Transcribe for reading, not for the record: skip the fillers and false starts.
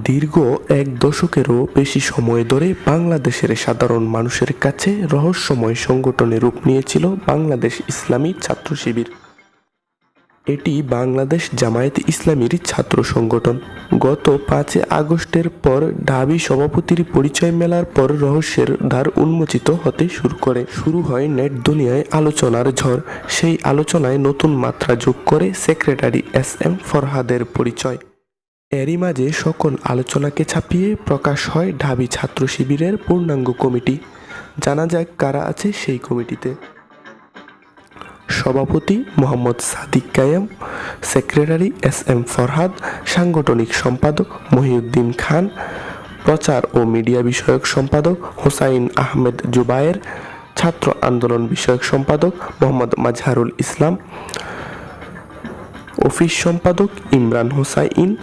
দীর্ঘ এক দশকেরও বেশি সময় ধরে বাংলাদেশের সাধারণ মানুষের কাছে রহস্যময় সংগঠনে রূপ নিয়েছিল বাংলাদেশ ইসলামী ছাত্র শিবির। এটি বাংলাদেশ জামায়াতে ইসলামীর ছাত্র সংগঠন। গত 5 আগস্টের পর ঢাবি সভাপতির পরিচয় মেলার পর রহস্যের দ্বার উন্মোচিত হতে শুরু হয় নেট দুনিয়ায় আলোচনার ঝড়। সেই আলোচনায় নতুন মাত্রা যোগ করে সেক্রেটারি SM ফরহাদের পরিচয়। এরই মাঝে সকল আলোচনাকে ছাপিয়ে প্রকাশ হয় ঢাবি ছাত্র শিবিরের পূর্ণাঙ্গ কমিটি। জানা যাক কারা আছে সেই কমিটিতে। সভাপতি মোহাম্মদ সাদিক কায়েম, সেক্রেটারি SM ফরহাদ, সাংগঠনিক সম্পাদক মহিউদ্দিন খান, প্রচার ও মিডিয়া বিষয়ক সম্পাদক হোসাইন আহমেদ জুবায়ের, ছাত্র আন্দোলন বিষয়ক সম্পাদক মোহাম্মদ মাজহারুল ইসলাম, অফিস সম্পাদক ইমরান হোসাইন,